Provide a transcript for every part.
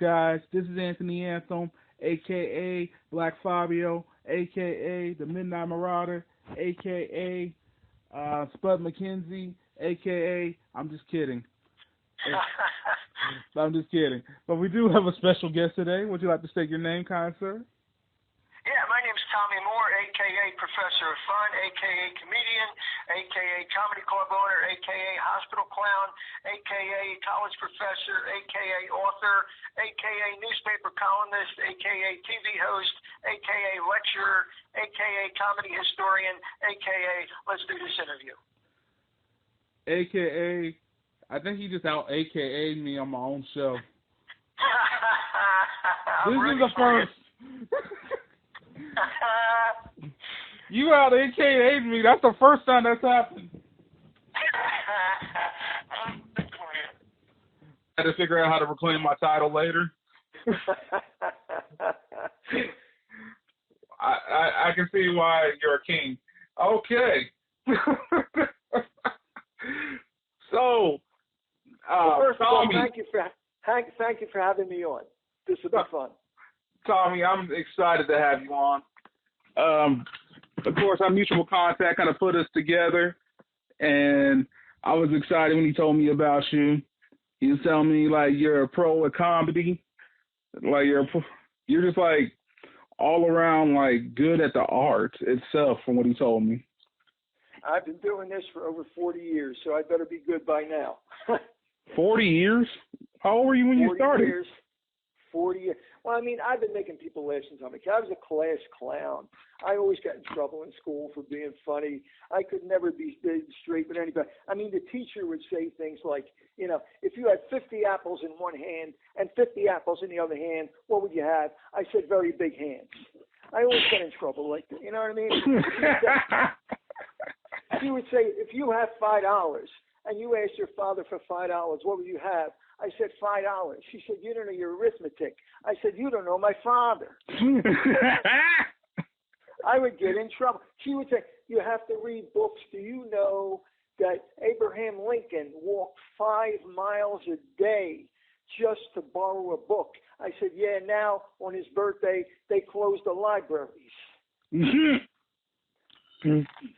guys? This is Anthony Anthem, aka Black Fabio, aka the Midnight Marauder, aka Spud McKenzie, aka I'm just kidding. I'm just kidding. But we do have a special guest today. Would you like to state your name, kind sir? Yeah, my name's Tommy Moore, a.k.a. Professor of Fun, a.k.a. comedian, a.k.a. comedy club owner, a.k.a. hospital clown, a.k.a. college professor, a.k.a. author, a.k.a. newspaper columnist, a.k.a. TV host, a.k.a. lecturer, a.k.a. comedy historian, a.k.a. let's do this interview. A.k.a. I think he just out a.k.a. me on my own show. This is the first. You out AKA'd me. That's the first time that's happened. I had to figure out how to reclaim my title later. I can see why you're a king. Okay. So, first of all, Tommy, thank you for having me on. This will be fun. Tommy, I'm excited to have you on. Of course, our mutual contact kind of put us together, and I was excited when he told me about you. He was telling me, like, you're a pro at comedy. Like, you're just, like, all around, like, good at the art itself, from what he told me. I've been doing this for over 40 years, so I better be good by now. 40 years? How old were you when you started? 40 years. Well, I mean, I've been making people laugh since I'm a kid. I was a class clown. I always got in trouble in school for being funny. I could never be straight with anybody. I mean, the teacher would say things like, you know, if you had 50 apples in one hand and 50 apples in the other hand, what would you have? I said, very big hands. I always got in trouble like that. You know what I mean? She would say, if you have $5 and you asked your father for $5, what would you have? I said, $5. She said, you don't know your arithmetic. I said, you don't know my father. I would get in trouble. She would say, you have to read books. Do you know that Abraham Lincoln walked 5 miles a day just to borrow a book? I said, yeah, now on his birthday, they closed the libraries.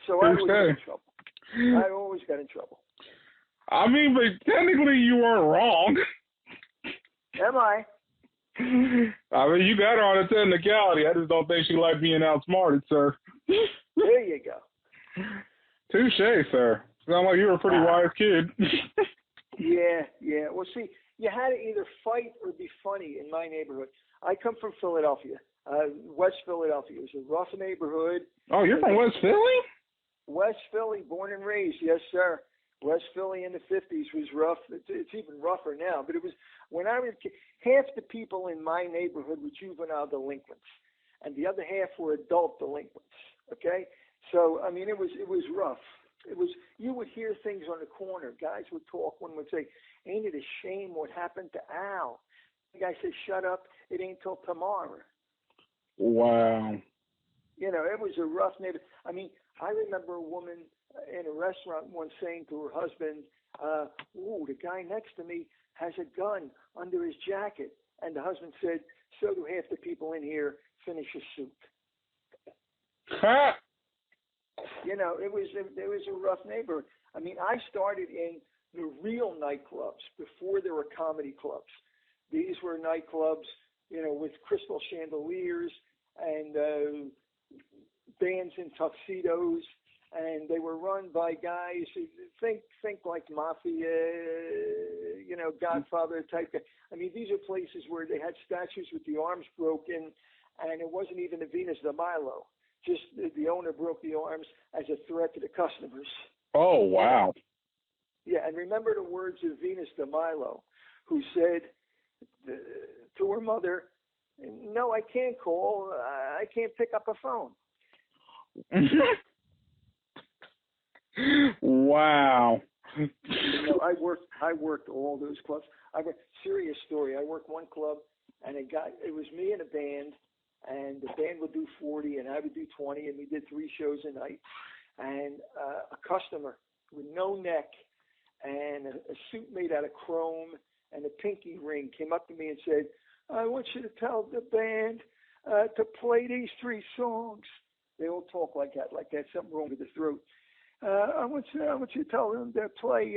So I always got in trouble. I always got in trouble. I mean, but technically you weren't wrong. Am I? I mean, you got her on a technicality. I just don't think she liked being outsmarted, sir. There you go. Touche, sir. Sound like you were a pretty wise kid. Yeah. Well, see, you had to either fight or be funny in my neighborhood. I come from Philadelphia, West Philadelphia. It was a rough neighborhood. Oh, you're from West Philly? West Philly, born and raised, yes, sir. West Philly in the 50s was rough. It's even rougher now. But it was when I was a kid, half the people in my neighborhood were juvenile delinquents, and the other half were adult delinquents. Okay, so I mean it was rough. It was you would hear things on the corner. Guys would talk. One would say, "Ain't it a shame what happened to Al?" The guy said, "Shut up. It ain't till tomorrow." Wow. You know, it was a rough neighborhood. I mean, I remember a woman in a restaurant once saying to her husband, ooh, the guy next to me has a gun under his jacket. And the husband said, so do half the people in here. Finish your soup. You know, it was a rough neighborhood. I mean, I started in the real nightclubs before there were comedy clubs. These were nightclubs, you know, with crystal chandeliers and bands in tuxedos. And they were run by guys who think like mafia, you know, Godfather type. I mean, these are places where they had statues with the arms broken, and it wasn't even the Venus de Milo. Just the owner broke the arms as a threat to the customers. Oh, wow. Yeah, and remember the words of Venus de Milo, who said to her mother, no, I can't call. I can't pick up a phone. Wow. You know, I worked all those clubs. Serious story. I worked one club, and it was me and a band, and the band would do 40, and I would do 20, and we did 3 shows a night. And a customer with no neck and a suit made out of chrome and a pinky ring came up to me and said, I want you to tell the band to play these 3 songs. They all talk like that, like there's something wrong with the throat. I want you to tell them to play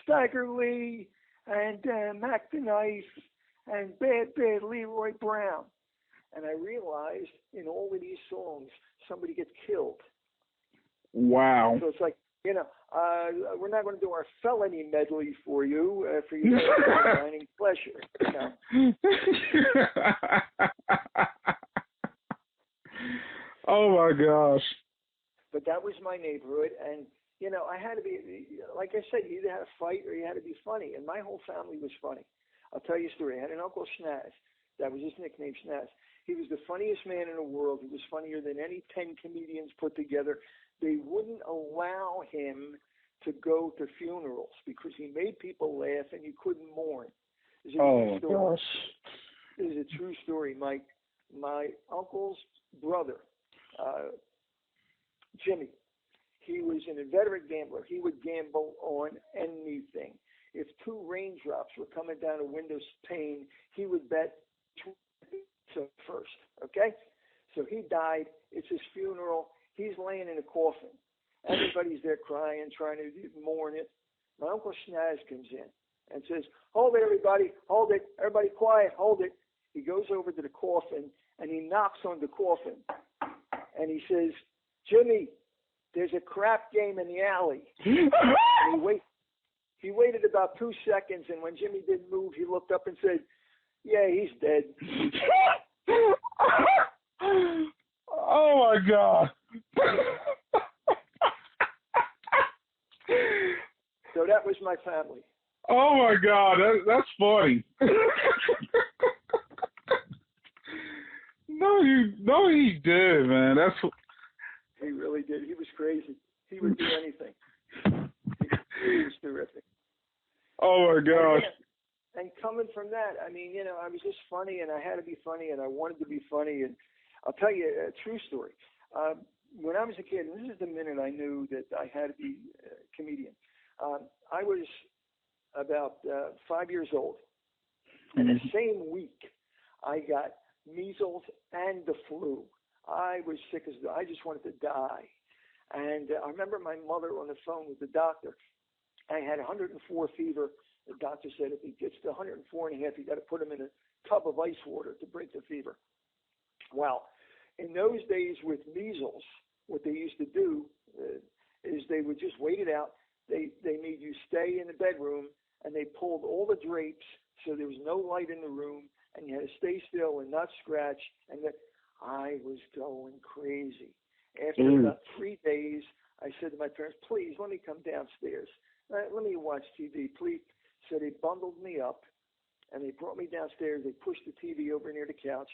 Stagger Lee and Mac the Knife and Bad Bad Leroy Brown. And I realized in all of these songs, somebody gets killed. Wow. So it's like, you know, we're not going to do our felony medley for you dining pleasure. You know? Oh my gosh. But that was my neighborhood, and you know, I had to be, like I said, you either had to fight or you had to be funny, and my whole family was funny. I'll tell you a story. I had an Uncle Snaz. That was his nickname, Snaz. He was the funniest man in the world. He was funnier than any 10 comedians put together. They wouldn't allow him to go to funerals because he made people laugh and you couldn't mourn. Oh, gosh. This is a true story. My uncle's brother, Jimmy, he was an inveterate gambler. He would gamble on anything. If 2 raindrops were coming down a window's pane, he would bet first, okay? So he died. It's his funeral. He's laying in a coffin. Everybody's there crying, trying to mourn it. My Uncle Snaz comes in and says, "Hold it, everybody. Hold it. Everybody quiet. Hold it." He goes over to the coffin, and he knocks on the coffin. And he says, "Jimmy, there's a crap game in the alley." And he waited about 2 seconds, and when Jimmy didn't move, he looked up and said, "Yeah, he's dead." Oh my God. So that was my family. Oh my God, that's funny. No, he did, man. He really did. He was crazy. He would do anything. He was terrific. Oh my gosh. And coming from that, I mean, you know, I was just funny, and I had to be funny, and I wanted to be funny. And I'll tell you a true story. When I was a kid, and this is the minute I knew that I had to be a comedian. I was about 5 years old, and the same week, I got measles and the flu. I was sick as I just wanted to die. And I remember my mother on the phone with the doctor. I had 104 fever. The doctor said if he gets to 104 and a half, you got to put him in a tub of ice water to break the fever. Well, in those days with measles, what they used to do is they would just wait it out. They made you stay in the bedroom, and they pulled all the drapes so there was no light in the room, and you had to stay still and not scratch. And I was going crazy. After about 3 days, I said to my parents, "Please, let me come downstairs. Let me watch TV, please." So they bundled me up, and they brought me downstairs. They pushed the TV over near the couch,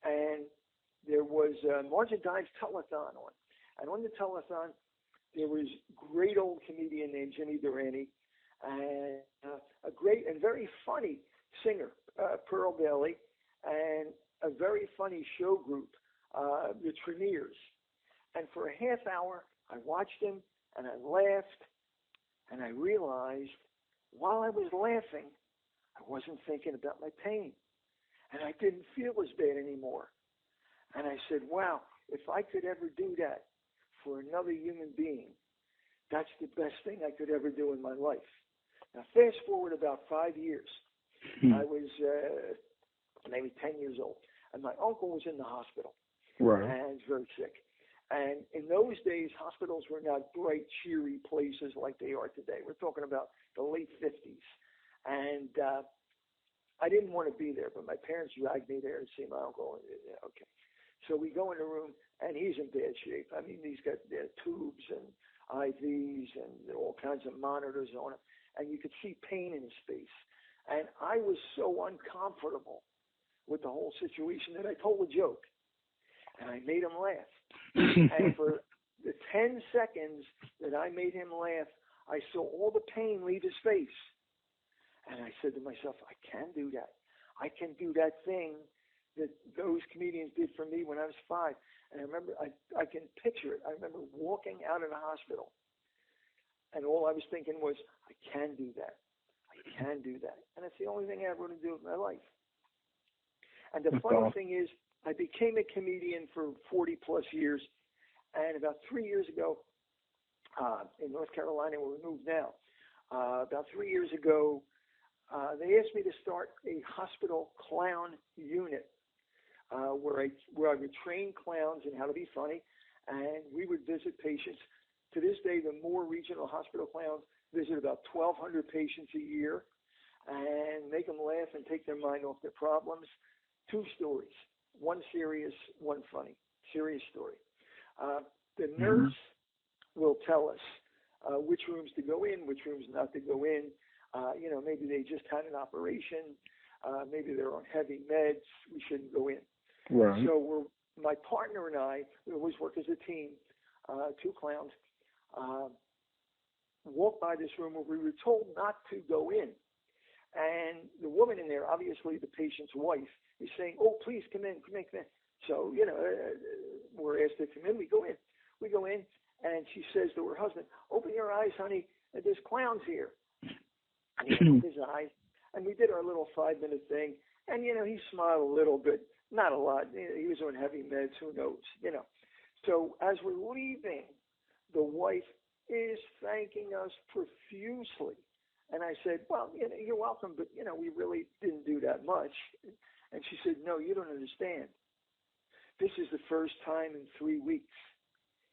and there was Margin Dime's telethon on. And on the telethon, there was a great old comedian named Jimmy Durante, and a great and very funny singer, Pearl Bailey, and a very funny show group, the Treniers. And for a half hour, I watched them, and I laughed, and I realized while I was laughing, I wasn't thinking about my pain, and I didn't feel as bad anymore. And I said, wow, if I could ever do that for another human being, that's the best thing I could ever do in my life. Now, fast forward about 5 years. I was maybe 10 years old, and my uncle was in the hospital, and very sick. And in those days, hospitals were not bright, cheery places like they are today. We're talking about the late 50s. And I didn't want to be there, but my parents dragged me there to see my uncle. Okay. So we go in the room, and he's in bad shape. I mean, he's got tubes and IVs and all kinds of monitors on him. And you could see pain in his face. And I was so uncomfortable with the whole situation that I told a joke. And I made him laugh. And for the 10 seconds that I made him laugh, I saw all the pain leave his face. And I said to myself, I can do that. I can do that thing that those comedians did for me when I was 5. And I remember, I can picture it. I remember walking out of the hospital, and all I was thinking was, I can do that. I can do that. And that's the only thing I ever want to do with my life. And the That's funny awesome. thing is, I became a comedian for 40 plus years, and about 3 years ago, in North Carolina, where we moved now, about 3 years ago, they asked me to start a hospital clown unit, where I would train clowns in how to be funny, and we would visit patients. To this day, the Moore Regional Hospital clowns visit about 1,200 patients a year and make them laugh and take their mind off their problems. 2 stories, one serious, one funny. Serious story. The nurse will tell us which rooms to go in, which rooms not to go in. Maybe they just had an operation. Maybe they're on heavy meds. We shouldn't go in. Right. So my partner and I, we always work as a team, 2 clowns, walked by this room where we were told not to go in. And the woman in there, obviously the patient's wife, is saying, "Oh, please come in, come in, come in." So, we're asked to come in. We go in. We go in, and she says to her husband, "Open your eyes, honey. There's clowns here." And he opened his eyes, and we did our little 5-minute thing. And, he smiled a little bit, not a lot. He was on heavy meds, who knows, So as we're leaving, the wife is thanking us profusely. And I said, "Well, you're welcome, but, we really didn't do that much." And she said, "No, you don't understand. This is the first time in 3 weeks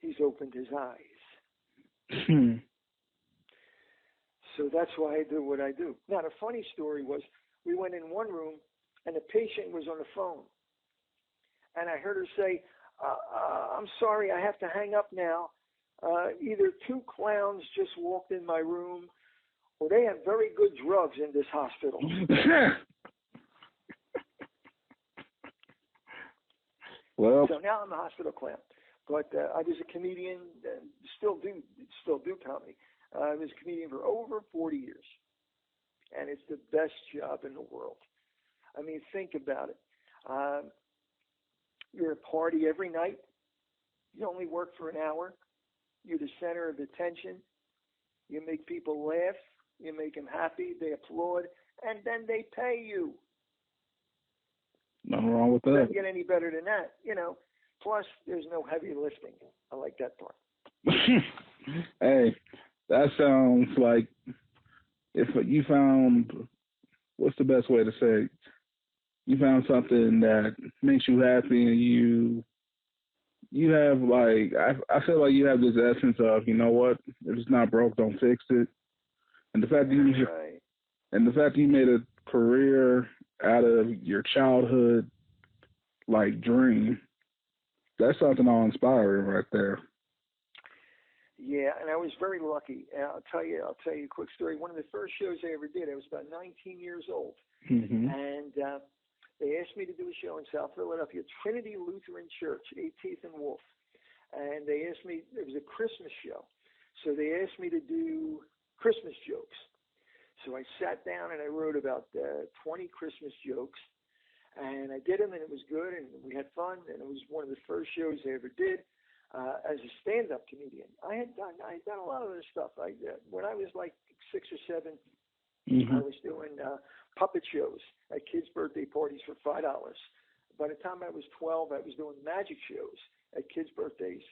he's opened his eyes." So that's why I do what I do. Now, the funny story was we went in one room, and the patient was on the phone. And I heard her say, "I'm sorry, I have to hang up now. Either 2 clowns just walked in my room, or they have very good drugs in this hospital." Well, so now I'm a hospital clown. But I was a comedian, still do comedy. I was a comedian for over 40 years. And it's the best job in the world. I mean, think about it. You're at a party every night. You only work for an hour. You're the center of attention. You make people laugh. You make them happy. They applaud. And then they pay you. nothing wrong with that. Doesn't get any better than that, Plus, there's no heavy lifting. I like that part. Hey, that sounds like if you found, what's the best way to say it? You found something that makes you happy, and you have I feel like you have this essence of, you know what, if it's not broke, don't fix it. And the fact that you made a career out of your childhood dream, that's something awe-inspiring right there. Yeah, and I was very lucky. I'll tell you a quick story. One of the first shows I ever did, I was about 19 years old, and they asked me to do a show in South Philadelphia, Trinity Lutheran Church, 18th and Wolf, and they asked me. It was a Christmas show, so they asked me to do Christmas jokes. So I sat down and I wrote about 20 Christmas jokes, and I did them, and it was good, and we had fun, and it was one of the first shows I ever did. As a stand-up comedian, I had done a lot of other stuff. When I was like 6 or 7, I was doing puppet shows at kids' birthday parties for $5. By the time I was 12, I was doing magic shows at kids' birthdays.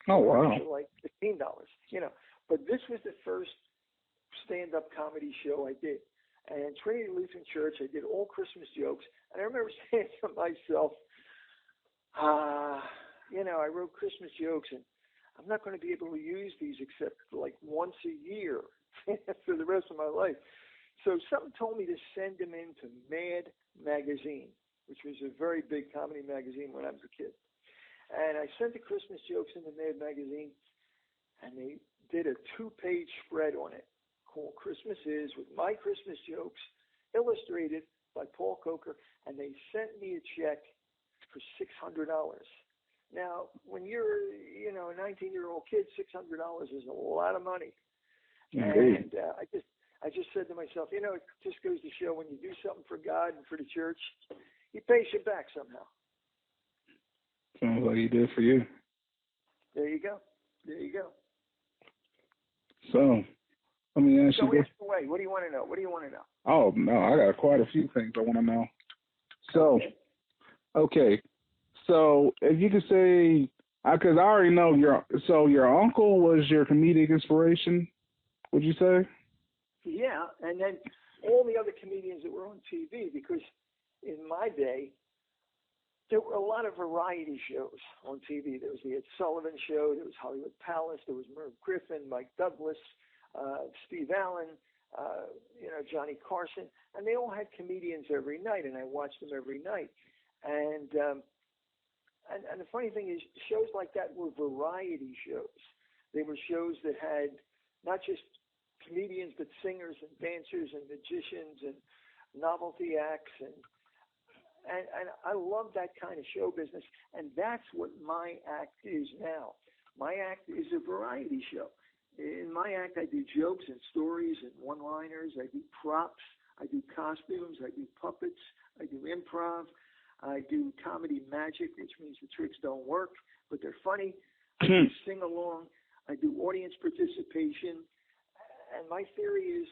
Oh wow! For like $15. But this was the first stand-up comedy show I did. And Trinity Lutheran Church, I did all Christmas jokes, and I remember saying to myself, I wrote Christmas jokes, and I'm not going to be able to use these except like once a year for the rest of my life. So something told me to send them into Mad Magazine, which was a very big comedy magazine when I was a kid. And I sent the Christmas jokes into Mad Magazine, and they did a 2-page spread on it called Christmas Is, with my Christmas jokes, illustrated by Paul Coker, and they sent me a check for $600. Now, when you're, a 19-year-old kid, $600 is a lot of money. And I just said to myself, it just goes to show when you do something for God and for the church, He pays you back somehow. Sounds like He did for you. There you go. So, let me ask you. Ask away. What do you want to know? Oh, no, I got quite a few things I want to know. So, Okay, so if you could say, because I already know your uncle was your comedic inspiration, would you say? Yeah, and then all the other comedians that were on TV, because in my day, there were a lot of variety shows on TV. There was the Ed Sullivan Show, there was Hollywood Palace, there was Merv Griffin, Mike Douglas, Steve Allen, Johnny Carson, and they all had comedians every night, and I watched them every night. And the funny thing is, shows like that were variety shows. They were shows that had not just comedians, but singers and dancers and magicians and novelty acts, and I love that kind of show business, and that's what my act is now. My act is a variety show. In my act, I do jokes and stories and one-liners. I do props. I do costumes. I do puppets. I do improv. I do comedy magic, which means the tricks don't work, but they're funny. I do sing along. I do audience participation. And my theory is,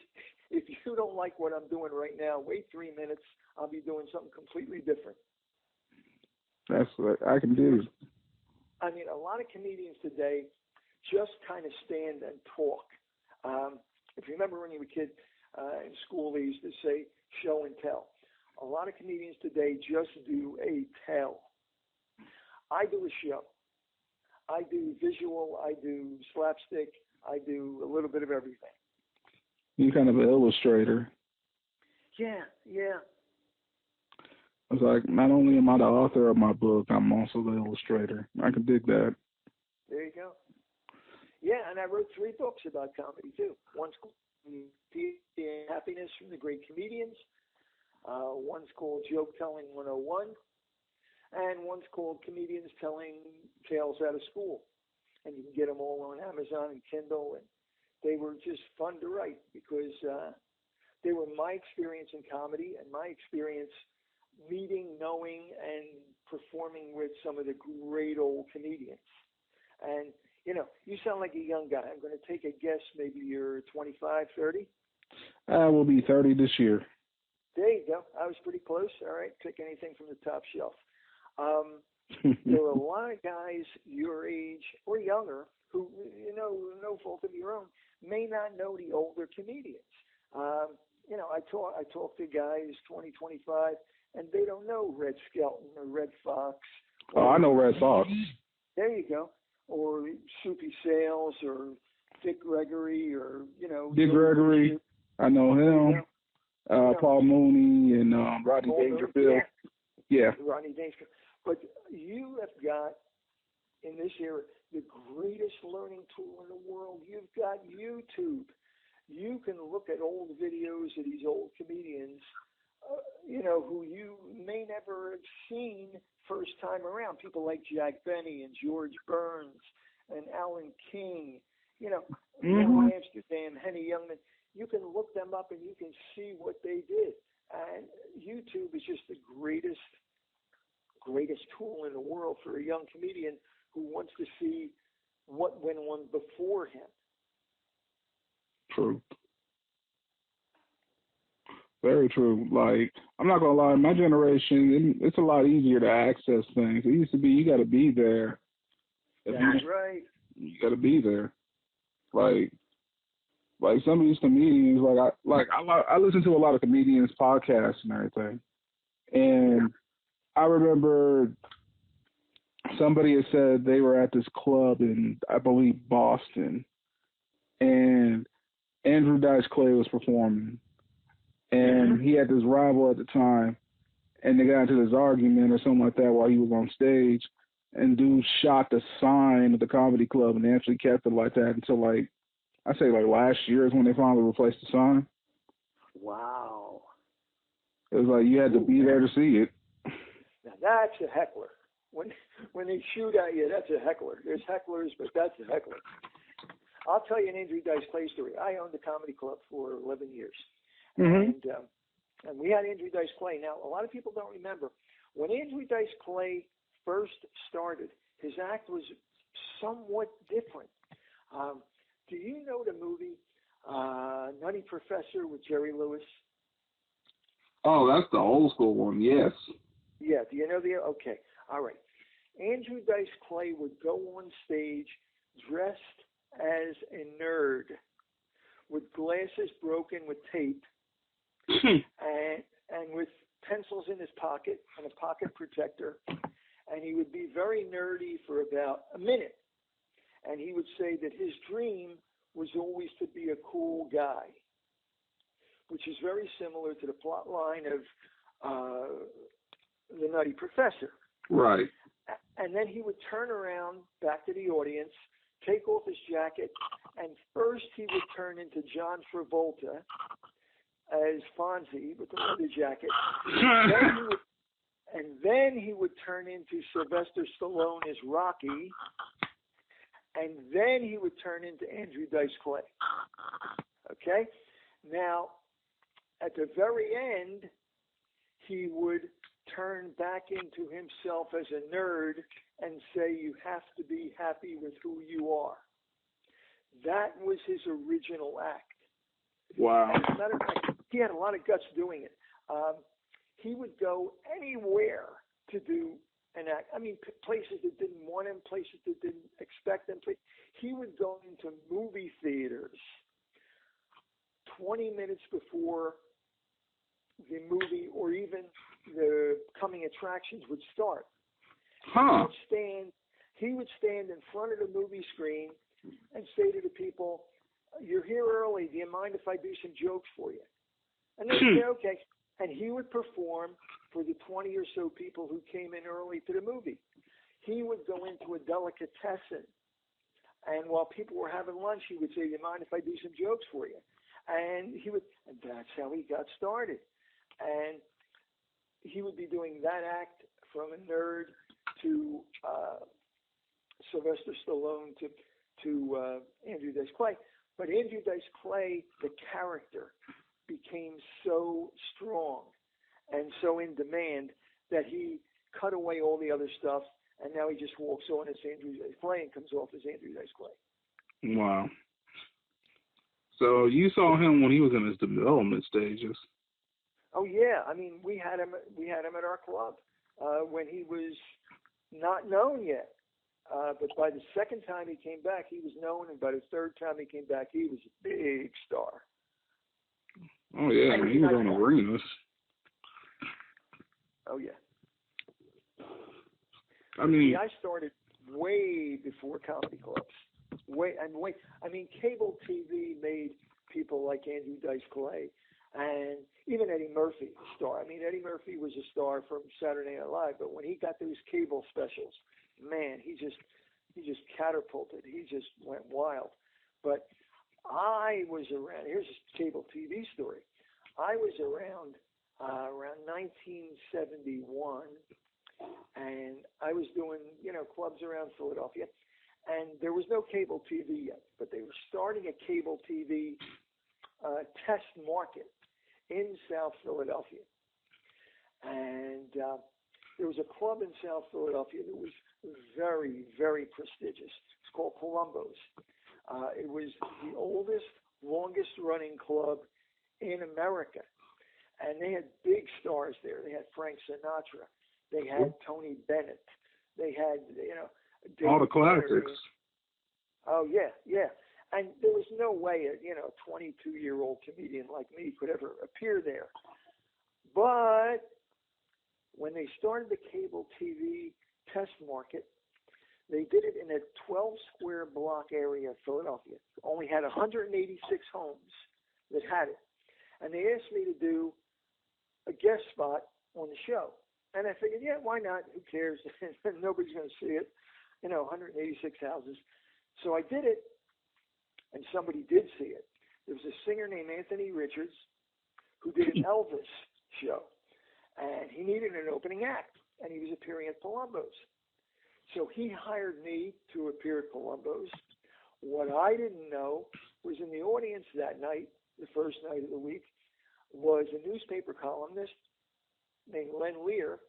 if you don't like what I'm doing right now, wait 3 minutes. I'll be doing something completely different. That's what I can do. I mean, a lot of comedians today just kind of stand and talk. If you remember when you were a kid in school, they used to say show and tell. A lot of comedians today just do a tell. I do a show. I do visual. I do slapstick. I do a little bit of everything. You're kind of an illustrator. Yeah. It's like, not only am I the author of my book, I'm also the illustrator. I can dig that. There you go. Yeah, and I wrote 3 books about comedy, too. One's called Happiness from the Great Comedians. One's called Joke Telling 101. And one's called Comedians Telling Tales Out of School. And you can get them all on Amazon and Kindle. And they were just fun to write because they were my experience in comedy and my experience meeting, knowing, and performing with some of the great old comedians. And, you sound like a young guy. I'm going to take a guess. Maybe you're 25, 30? I will be 30 this year. There you go. I was pretty close. All right. Pick anything from the top shelf. There were a lot of guys your age or younger who, no fault of your own, may not know the older comedians. I talk to guys 20, 25, and they don't know Red Skelton or Red Fox. I know Red Fox. There you go. Or Soupy Sales or Dick Gregory or, Dick Gregory. I know him. Paul Mooney and Rodney Dangerfield. Yeah. Rodney Dangerfield. But you have got, in this era, the greatest learning tool in the world. You've got YouTube. You can look at old videos of these old comedians, who you may never have seen first time around. People like Jack Benny and George Burns and Alan King, Amsterdam, Henny Youngman. You can look them up and you can see what they did. And YouTube is just the greatest tool in the world for a young comedian who wants to see what went on before him. True. Very true. Like, I'm not going to lie, my generation, it's a lot easier to access things. It used to be you got to be there. That's right. You got to be there. Like some of these comedians, I listen to a lot of comedians' podcasts and everything. And I remember somebody had said they were at this club in, I believe, Boston, and Andrew Dice Clay was performing. And he had this rival at the time, and they got into this argument or something like that while he was on stage. And dude shot the sign of the comedy club, and they actually kept it like that until last year is when they finally replaced the sign. Wow. It was like you had to be there to see it. Now that's a heckler. When they shoot at you, that's a heckler. There's hecklers, but that's a heckler. I'll tell you an Andrew Dice Clay story. I owned a comedy club for 11 years. And we had Andrew Dice Clay. Now, a lot of people don't remember. When Andrew Dice Clay first started, his act was somewhat different. Do you know the movie Nutty Professor with Jerry Lewis? Oh, that's the old school one, yes. Yeah, do you know the? Okay, all right. Andrew Dice Clay would go on stage dressed as a nerd with glasses broken with tape and with pencils in his pocket and a pocket protector. And he would be very nerdy for about a minute. And he would say that his dream was always to be a cool guy, which is very similar to the plot line of The Nutty Professor. Right. And then he would turn around back to the audience, take off his jacket, and first he would turn into John Travolta as Fonzie with the leather jacket. Then he would turn into Sylvester Stallone as Rocky. And then he would turn into Andrew Dice Clay. Okay? Now, at the very end, he would turn back into himself as a nerd and say, you have to be happy with who you are. That was his original act. Wow. As a matter of fact, he had a lot of guts doing it. He would go anywhere to do an act. I mean, places that didn't want him, places that didn't expect him. He would go into movie theaters 20 minutes before the movie or even the coming attractions would start. Huh. He would stand in front of the movie screen and say to the people, you're here early, do you mind if I do some jokes for you? And they would say, okay. And he would perform for the 20 or so people who came in early to the movie. He would go into a delicatessen, and while people were having lunch, he would say, you mind if I do some jokes for you? And that's how he got started. And he would be doing that act from a nerd to Sylvester Stallone to Andrew Dice Clay. But Andrew Dice Clay, the character, became so strong and so in demand that he cut away all the other stuff, and now he just walks on as Andrew Dice Clay and comes off as Andrew Dice Clay. Wow. So you saw him when he was in his development stages. Oh yeah, I mean we had him at our club when he was not known yet. But by the second time he came back, he was known, and by the third time he came back, he was a big star. Oh yeah, he was on arenas. Oh yeah. I mean, I started way before comedy clubs. I mean, cable TV made people like Andrew Dice Clay and even Eddie Murphy a star. I mean, Eddie Murphy was a star from Saturday Night Live, but when he got those cable specials, man, he just catapulted. He just went wild. But I was around. Here's a cable TV story. I was around 1971, and I was doing clubs around Philadelphia, and there was no cable TV yet, but they were starting a cable TV test market in South Philadelphia, and there was a club in South Philadelphia that was very, very prestigious. It's called Columbo's. It was the oldest, longest-running club in America, and they had big stars there. They had Frank Sinatra. They had Tony Bennett. They had, David all the classics. Connery. Oh yeah, yeah. And there was no way a 22-year-old comedian like me could ever appear there. But when they started the cable TV test market, they did it in a 12-square block area of Philadelphia. Only had 186 homes that had it. And they asked me to do a guest spot on the show. And I figured, yeah, why not? Who cares? Nobody's going to see it. 186 houses. So I did it, and somebody did see it. There was a singer named Anthony Richards who did an Elvis show. And he needed an opening act, and he was appearing at Columbo's. So he hired me to appear at Columbo's. What I didn't know was in the audience that night, the first night of the week, was a newspaper columnist named Len Lear,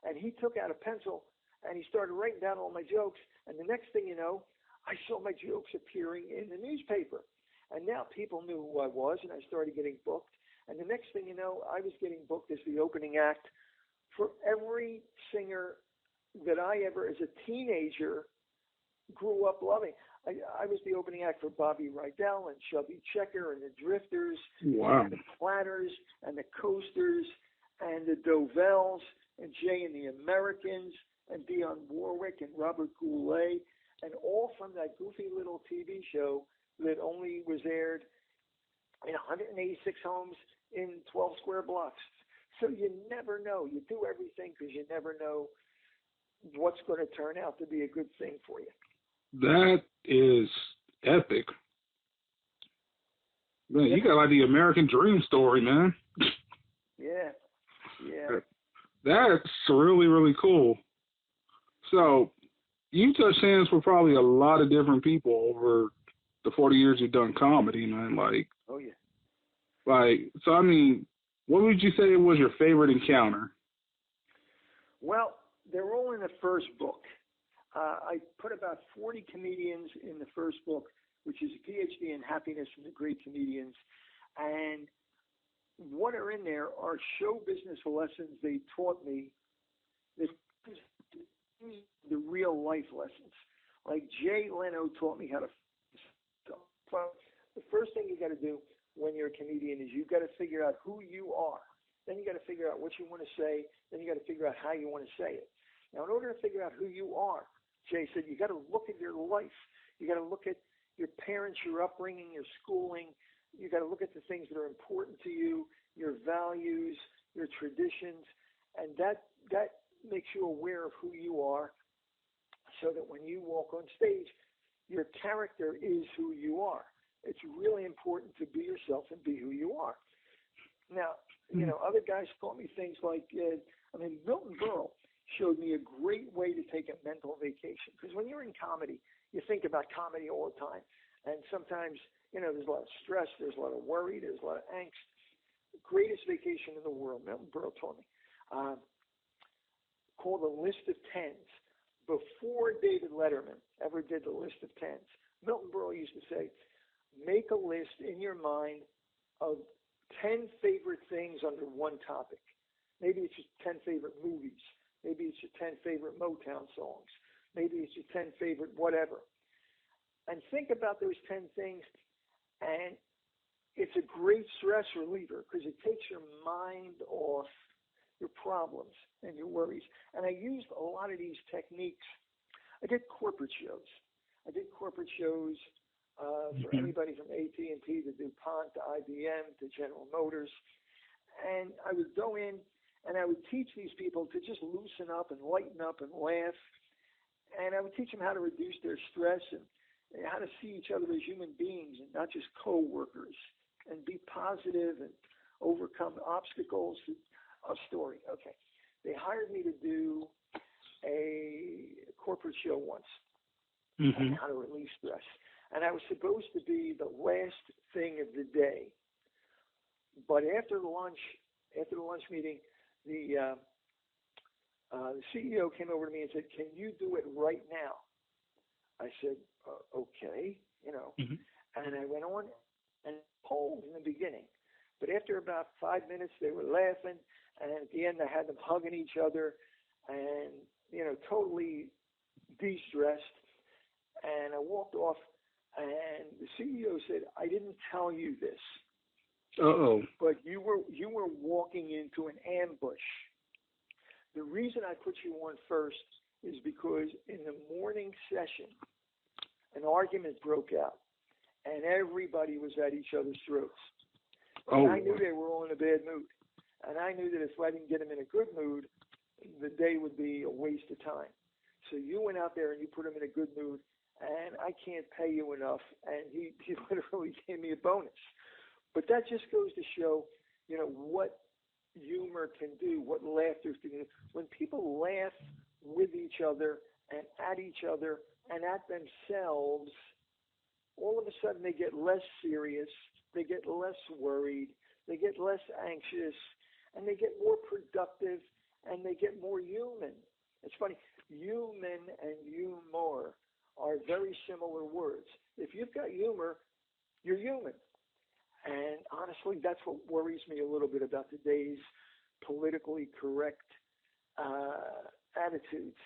and he took out a pencil and he started writing down all my jokes. And the next thing you know, I saw my jokes appearing in the newspaper. And now people knew who I was, and I started getting booked. And the next thing you know, I was getting booked as the opening act for every singer that I ever, as a teenager, grew up loving. I was the opening act for Bobby Rydell and Chubby Checker and the Drifters, Wow. and the Platters and the Coasters and the Dovells and Jay and the Americans and Dionne Warwick and Robert Goulet, and all from that goofy little TV show that only was aired in 186 homes in 12 square blocks. So you never know. You do everything because you never know what's going to turn out to be a good thing for you. That is epic. Man, you got like the American dream story, man. Yeah. That's really, really cool. So, you touched hands with probably a lot of different people over the 40 years you've done comedy, man. Like, oh yeah. Like, so I mean, what would you say was your favorite encounter? Well, they're all in the first book. I put about 40 comedians in the first book, which is a PhD in happiness from the great comedians. And what are in there are show business lessons they taught me, that the real life lessons. Like Jay Leno taught me how to. The first thing you got to do when you're a comedian is you've got to figure out who you are. Then you got to figure out what you want to say. Then you got to figure out how you want to say it. Now, in order to figure out who you are, Jay said, you got to look at your life. You got to look at your parents, your upbringing, your schooling. You got to look at the things that are important to you, your values, your traditions, and that makes you aware of who you are, so that when you walk on stage, your character is who you are. It's really important to be yourself and be who you are. Now, other guys taught me things like, Milton Berle showed me a great way to take a mental vacation. Because when you're in comedy, you think about comedy all the time. And sometimes, there's a lot of stress, there's a lot of worry, there's a lot of angst. The greatest vacation in the world, Milton Berle taught me, called a list of tens. Before David Letterman ever did the list of tens, Milton Berle used to say, make a list in your mind of 10 favorite things under one topic. Maybe it's your 10 favorite movies. Maybe it's your 10 favorite Motown songs. Maybe it's your 10 favorite whatever. And think about those 10 things, and it's a great stress reliever because it takes your mind off your problems and your worries. And I used a lot of these techniques. I did corporate shows. For anybody from AT&T to DuPont to IBM to General Motors. And I would go in and I would teach these people to just loosen up and lighten up and laugh. And I would teach them how to reduce their stress and how to see each other as human beings and not just co-workers, and be positive and overcome obstacles. A story. Okay. They hired me to do a corporate show once on how to relieve stress. And I was supposed to be the last thing of the day. But after the lunch meeting, the CEO came over to me and said, "Can you do it right now?" I said, "Okay," And I went on and cold in the beginning. But after about 5 minutes, they were laughing. And at the end, I had them hugging each other and, totally de-stressed. And I walked off, and the CEO said, "I didn't tell you this. Uh-oh. But you were walking into an ambush. The reason I put you on first is because in the morning session, an argument broke out, and everybody was at each other's throats. And I knew they were all in a bad mood. And I knew that if I didn't get them in a good mood, the day would be a waste of time. So you went out there and you put them in a good mood, and I can't pay you enough." And he literally gave me a bonus. But that just goes to show, what humor can do, what laughter can do. When people laugh with each other and at each other and at themselves, all of a sudden they get less serious, they get less worried, they get less anxious, and they get more productive, and they get more human. It's funny, human and humor are very similar words. If you've got humor, you're human. And honestly, that's what worries me a little bit about today's politically correct attitudes.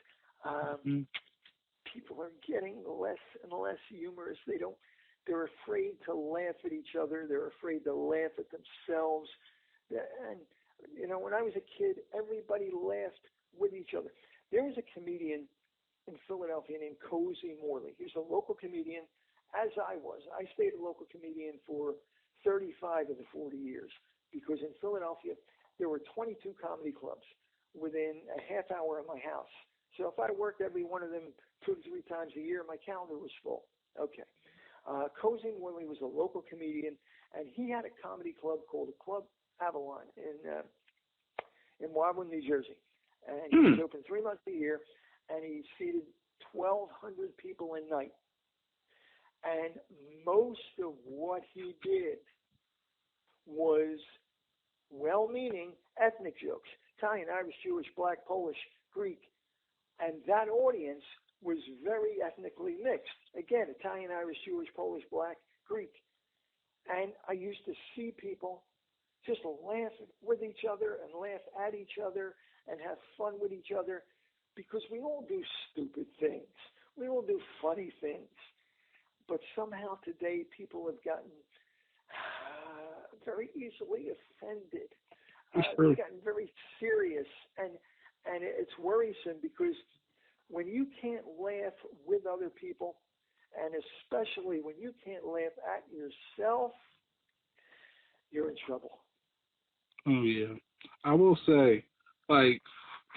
People are getting less and less humorous. They're afraid to laugh at each other. They're afraid to laugh at themselves. And, when I was a kid, everybody laughed with each other. There was a comedian in Philadelphia named Cozy Morley. He was a local comedian, as I was. I stayed a local comedian for 35 of the 40 years because in Philadelphia, there were 22 comedy clubs within a half hour of my house. So if I worked every one of them 2 to 3 times a year, my calendar was full. Okay. Cozy Morley was a local comedian, and he had a comedy club called the Club Avalon in Woburn, New Jersey. And he was open 3 months a year, and he seated 1,200 people a night. And most of what he did was well-meaning ethnic jokes: Italian, Irish, Jewish, Black, Polish, Greek. And that audience was very ethnically mixed. Again, Italian, Irish, Jewish, Polish, Black, Greek. And I used to see people just laugh with each other and laugh at each other and have fun with each other because we all do stupid things. We all do funny things. But somehow today people have gotten very easily offended. They've gotten very serious, and it's worrisome because when you can't laugh with other people, and especially when you can't laugh at yourself, you're in trouble. Oh, yeah. I will say, like,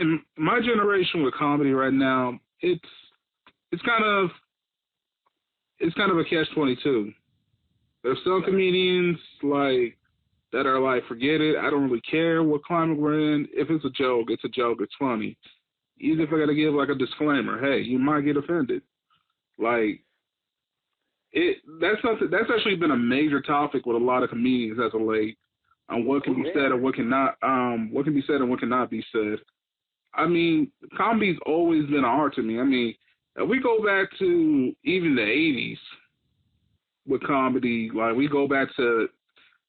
in my generation with comedy right now, it's kind of a catch-22. There's some comedians, like, that are like, forget it, I don't really care what climate we're in. If it's a joke, it's a joke, it's funny. Even if I got to give, like, a disclaimer, hey, you might get offended. Like, that's actually been a major topic with a lot of comedians as of late, on what can be said and what cannot, what can be said and what cannot be said. I mean, comedy's always been an art to me. I mean, if we go back to even the 80s with comedy, like we go back to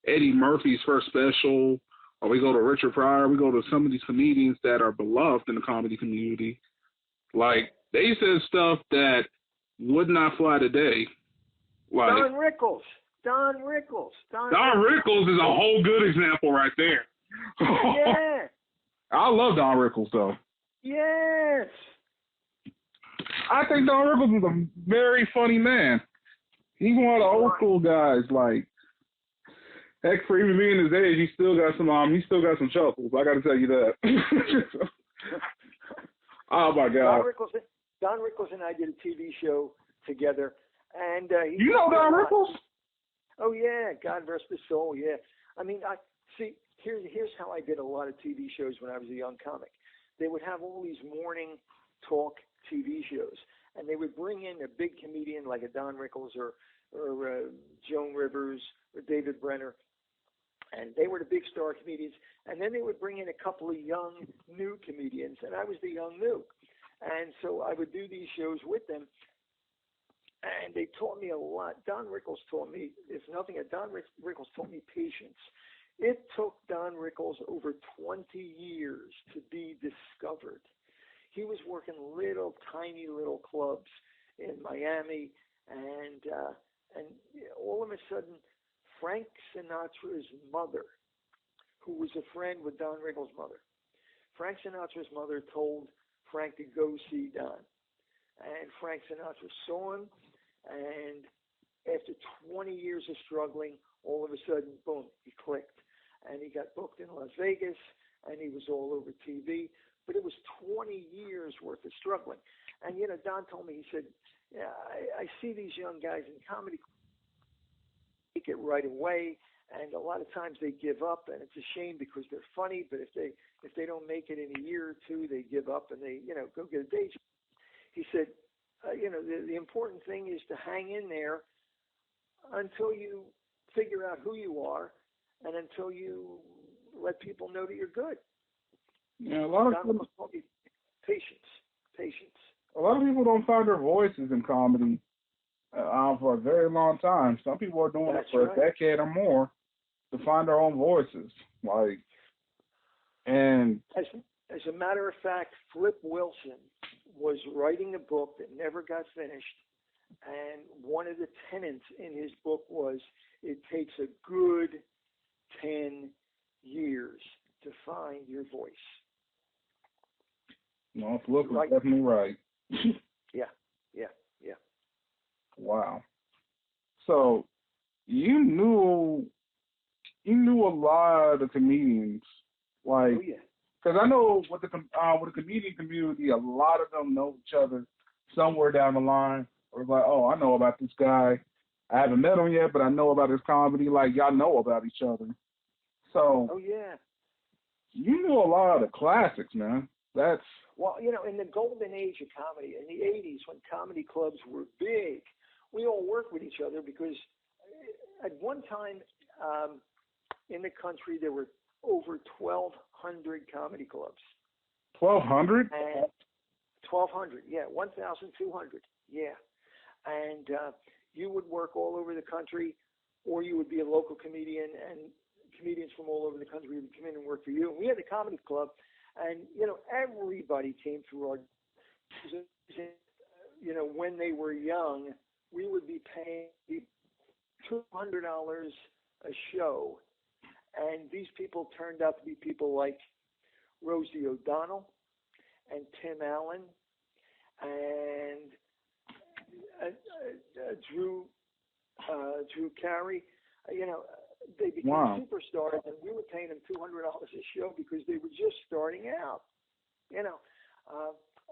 Eddie Murphy's first special, or we go to Richard Pryor, we go to some of these comedians that are beloved in the comedy community. Like, they said stuff that would not fly today. Like, Don Rickles. Don Rickles is a whole good example right there. Yeah. I love Don Rickles, though. Yes. I think Don Rickles is a very funny man. He's one of the old school guys. Like, heck, for even being his age, he still got some chuckles. I got to tell you that. Oh my God. Don Rickles and I did a TV show together, and you know Don Rickles? Oh yeah, God rest his soul. Yeah, I mean, here's how I did a lot of TV shows when I was a young comic. They would have all these morning talk TV shows, and they would bring in a big comedian like a Don Rickles or Joan Rivers or David Brenner, and they were the big star comedians. And then they would bring in a couple of young new comedians, and I was the young new. And so I would do these shows with them, and they taught me a lot. Don Rickles taught me, if nothing, Don Rickles taught me patience. It took Don Rickles over 20 years to be discovered. He was working tiny little clubs in Miami, and all of a sudden, Frank Sinatra's mother, who was a friend with Don Rickles' mother, Frank Sinatra's mother told Frank to go see Don. And Frank Sinatra saw him, and after 20 years of struggling, all of a sudden, boom, he clicked. And he got booked in Las Vegas, and he was all over TV. But it was 20 years worth of struggling. And, Don told me, he said, yeah, I see these young guys in comedy take it right away, and a lot of times they give up, and it's a shame because they're funny, but if they don't make it in a year or two, they give up and they, go get a day job. He said, the important thing is to hang in there until you figure out who you are and until you let people know that you're good. Yeah, a lot of people, patience. A lot of people don't find their voices in comedy for a very long time. Some people are doing it for a decade or more to find their own voices. And As a matter of fact, Flip Wilson was writing a book that never got finished, and one of the tenets in his book was it takes a good 10 years to find your voice. No, Flip is definitely right. Yeah. Wow. So you knew a lot of the comedians, like, Oh, yeah. because I know with the comedian community, a lot of them know each other somewhere down the line. Or like, oh, I know about this guy. I haven't met him yet, but I know about his comedy. Like, y'all know about each other. So, Oh, yeah. you knew a lot of the classics, man. That's... Well, in the golden age of comedy, in the 80s, when comedy clubs were big, we all worked with each other because at one time in the country, there were over 1,200 comedy clubs. 1,200? 1,200, yeah, 1,200, yeah. And you would work all over the country, or you would be a local comedian, and comedians from all over the country would come in and work for you. And we had a comedy club, and, everybody came through our, when they were young, we would be paying $200 a show. And these people turned out to be people like Rosie O'Donnell and Tim Allen and Drew Carey. They became superstars, and we were paying them $200 a show because they were just starting out.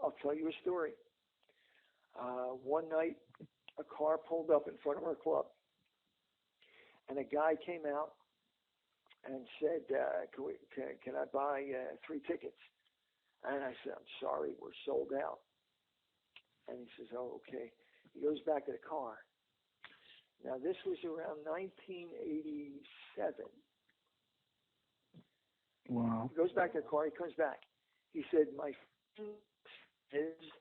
I'll tell you a story. One night, a car pulled up in front of our club, and a guy came out and said, can I buy 3 tickets? And I said, I'm sorry, we're sold out. And he says, oh, okay. He goes back to the car. Now, this was around 1987. Wow. He goes back to the car. He comes back. He said, my friend is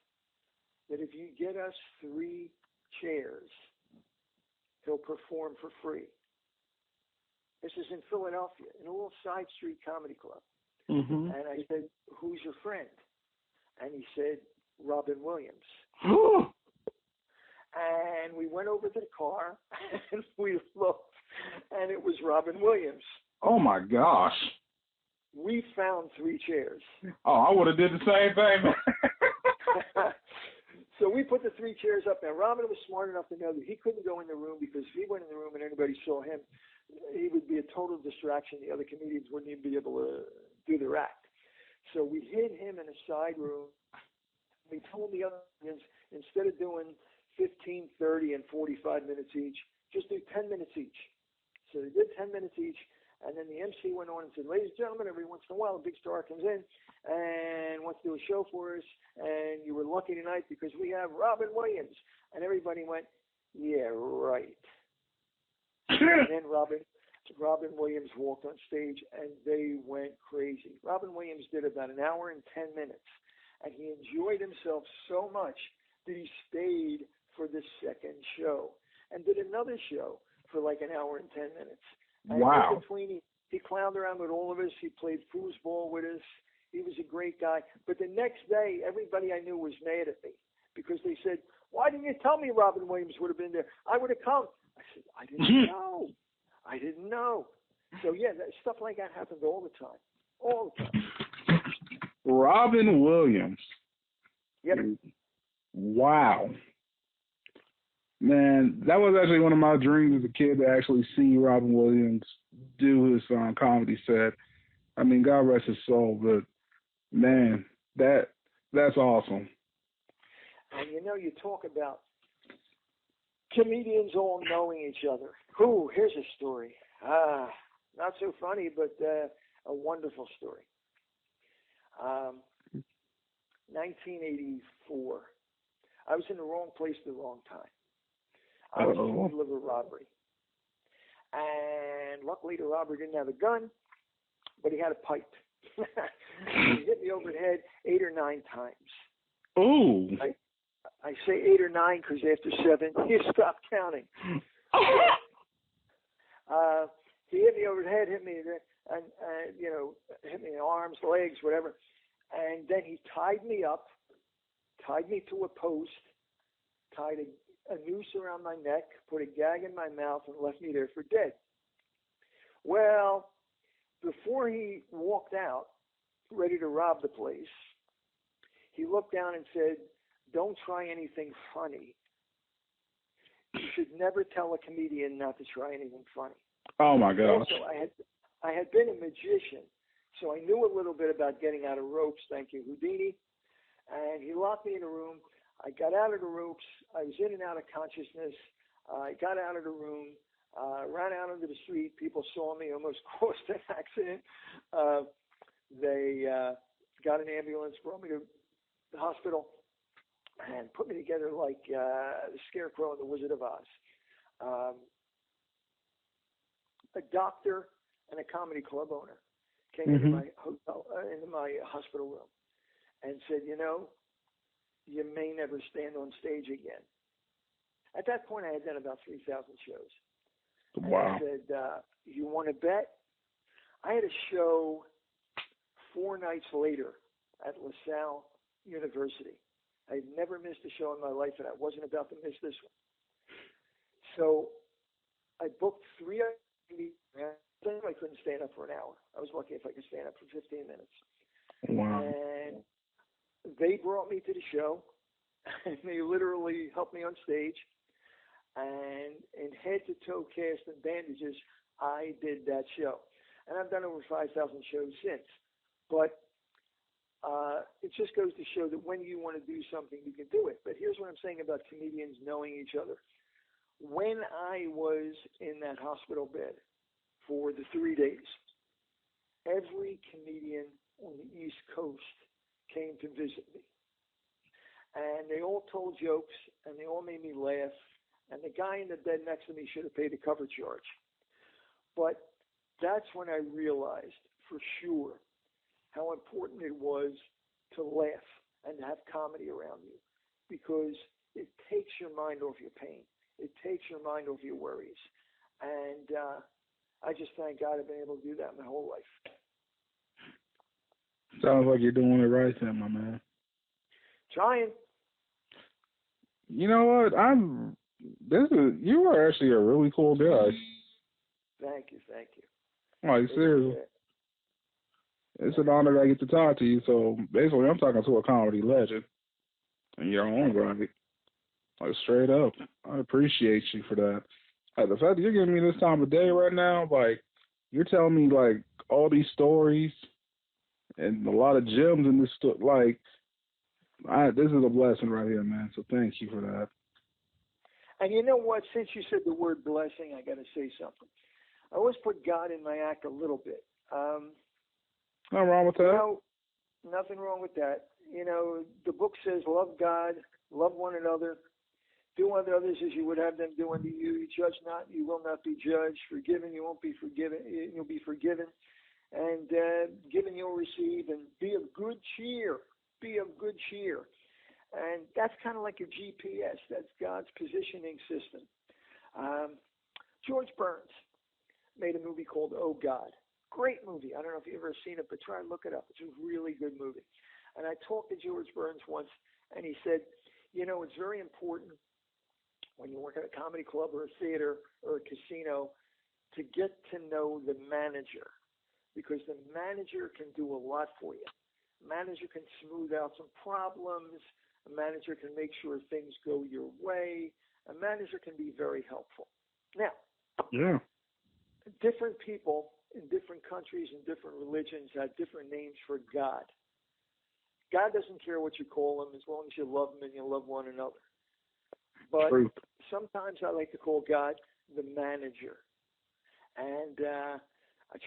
that if you get us 3 chairs, he'll perform for free. This is in Philadelphia, in a little side street comedy club. Mm-hmm. And I said, who's your friend? And he said, Robin Williams. And we went over to the car, and we looked, and it was Robin Williams. Oh, my gosh. We found 3 chairs. Oh, I would have did the same thing. So we put the 3 chairs up there. Robin was smart enough to know that he couldn't go in the room, because if he went in the room and anybody saw him, he would be a total distraction. The other comedians wouldn't even be able to do their act. So we hid him in a side room. We told the other comedians, instead of doing 15, 30, and 45 minutes each, just do 10 minutes each. So they did 10 minutes each, and then the MC went on and said, ladies and gentlemen, every once in a while a big star comes in and wants to do a show for us, and you were lucky tonight because we have Robin Williams. And everybody went, yeah, right. And then Robin Williams walked on stage, and they went crazy. Robin Williams did about an hour and 10 minutes, and he enjoyed himself so much that he stayed for the second show and did another show for like an hour and 10 minutes. And wow. in between, he clowned around with all of us. He played foosball with us. He was a great guy. But the next day, everybody I knew was mad at me because they said, why didn't you tell me Robin Williams would have been there? I would have come. I said, I didn't know. I didn't know. So, yeah, stuff like that happens all the time. All the time. Robin Williams. Yep. Wow. Man, that was actually one of my dreams as a kid to actually see Robin Williams do his comedy set. I mean, God rest his soul, but man, that's awesome. And you talk about comedians all knowing each other. Ooh, here's a story. Not so funny, but a wonderful story. 1984. I was in the wrong place at the wrong time. I was in the middle of a robbery. And luckily the robber didn't have a gun, but he had a pipe. He hit me over the head 8 or 9 times. Ooh. I say 8 or 9 because after 7, you stop counting. He hit me over the head, hit me in the arms, legs, whatever. And then he tied me up, tied me to a post, tied a noose around my neck, put a gag in my mouth, and left me there for dead. Well, before he walked out, ready to rob the place, he looked down and said, "Don't try anything funny. You should never tell a comedian not to try anything funny." Oh my gosh. Also, I had been a magician, so I knew a little bit about getting out of ropes. Thank you, Houdini. And he locked me in a room. I got out of the ropes. I was in and out of consciousness. I got out of the room, ran out into the street. People saw me, almost caused an accident. They got an ambulance, brought me to the hospital, and put me together like the Scarecrow and the Wizard of Oz. A doctor and a comedy club owner came into my hotel, into my hospital room, and said, "You know, you may never stand on stage again." At that point, I had done about 3,000 shows. Wow. And he said, "You want to bet?" I had a show 4 nights later at LaSalle University. I had never missed a show in my life, and I wasn't about to miss this one. So I booked 3 I couldn't stand up for an hour. I was lucky if I could stand up for 15 minutes. Wow. And they brought me to the show, and they literally helped me on stage. And in head-to-toe cast and bandages, I did that show. And I've done over 5,000 shows since. But it just goes to show that when you want to do something, you can do it. But here's what I'm saying about comedians knowing each other. When I was in that hospital bed for the 3 days, every comedian on the East Coast came to visit me. And they all told jokes, and they all made me laugh. And the guy in the bed next to me should have paid a cover charge. But that's when I realized for sure how important it was to laugh and to have comedy around you, because it takes your mind off your pain. It takes your mind off your worries. And I just thank God I've been able to do that my whole life. Sounds like you're doing it right then, my man. Trying. You know what? You are actually a really cool guy. Thank you. Like, seriously. It's an honor that I get to talk to you. So basically, I'm talking to a comedy legend in your own right. Like, straight up. I appreciate you for that. Like, the fact that you're giving me this time of day right now, like, you're telling me, like, all these stories and a lot of gems in this stuff. Like, this is a blessing right here, man. So thank you for that. And you know what? Since you said the word blessing, I got to say something. I always put God in my act a little bit. Nothing wrong with that. You know, nothing wrong with that. You know, the book says, love God, love one another, do unto others as you would have them do unto you. You judge not, you will not be judged. Forgiven, you won't be forgiven. You'll be forgiven. And given, you'll receive. And be of good cheer. Be of good cheer. And that's kind of like your GPS. That's God's positioning system. George Burns made a movie called Oh God. Great movie. I don't know if you've ever seen it, but try and look it up. It's a really good movie. And I talked to George Burns once, and he said, you know, it's very important when you work at a comedy club or a theater or a casino to get to know the manager, because the manager can do a lot for you. Manager can smooth out some problems. A manager can make sure things go your way. A manager can be very helpful. Now, yeah, different people in different countries and different religions have different names for God. God doesn't care what you call him as long as you love him and you love one another. But True. Sometimes I like to call God the manager. And I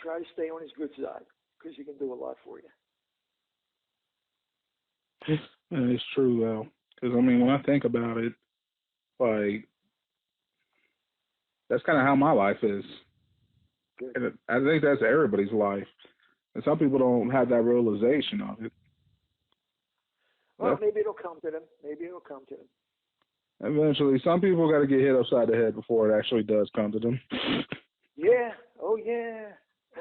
try to stay on his good side because he can do a lot for you. It's true, though. Because, I mean, when I think about it, like, that's kind of how my life is. Good. And I think that's everybody's life. And some people don't have that realization of it. Well, maybe it'll come to them. Maybe it'll come to them. Eventually, some people got to get hit upside the head before it actually does come to them. Yeah. Oh, yeah.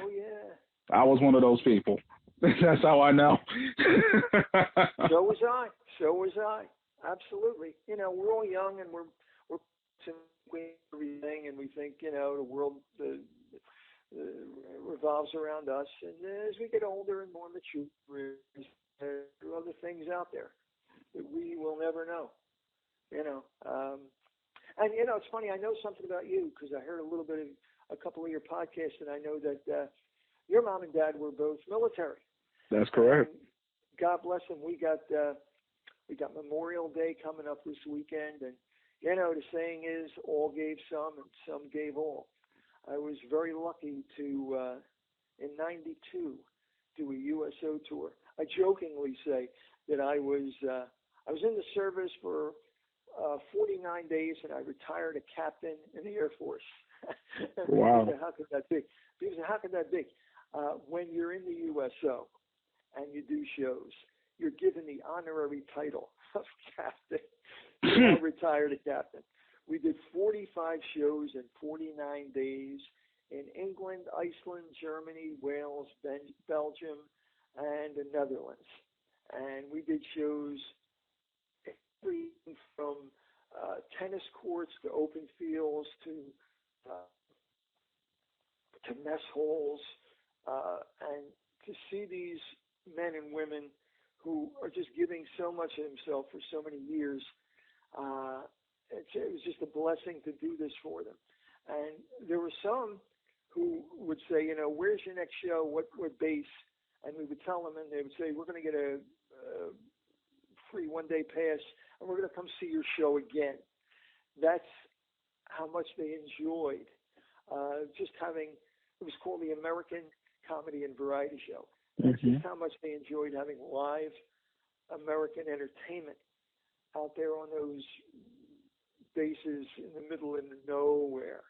Oh, yeah. I was one of those people. That's how I know. So was I. So was I. Absolutely. You know, we're all young and we're everything, and we think, you know, the world revolves around us. And as we get older and more mature, there are other things out there that we will never know. You know, and you know, it's funny. I know something about you because I heard a little bit of a couple of your podcasts, and I know that your mom and dad were both military. That's correct. And God bless them. We got Memorial Day coming up this weekend, and you know, the saying is, all gave some and some gave all. I was very lucky to, in '92, do a USO tour. I jokingly say that I was in the service for 49 days, and I retired a captain in the Air Force. Wow. How could that be? Because how could that be? When you're in the USO and you do shows, you're given the honorary title of captain. I retired a captain. We did 45 shows in 49 days in England, Iceland, Germany, Wales, Belgium, and the Netherlands. And we did shows everything from tennis courts to open fields to mess halls, and to see these men and women who are just giving so much of themselves for so many years. It was just a blessing to do this for them. And there were some who would say, you know, where's your next show? What base? And we would tell them, and they would say, we're going to get a free one-day pass, and we're going to come see your show again. That's how much they enjoyed just having, it was called the American Comedy and Variety Show. That's just how much they enjoyed having live American entertainment out there on those bases in the middle of nowhere.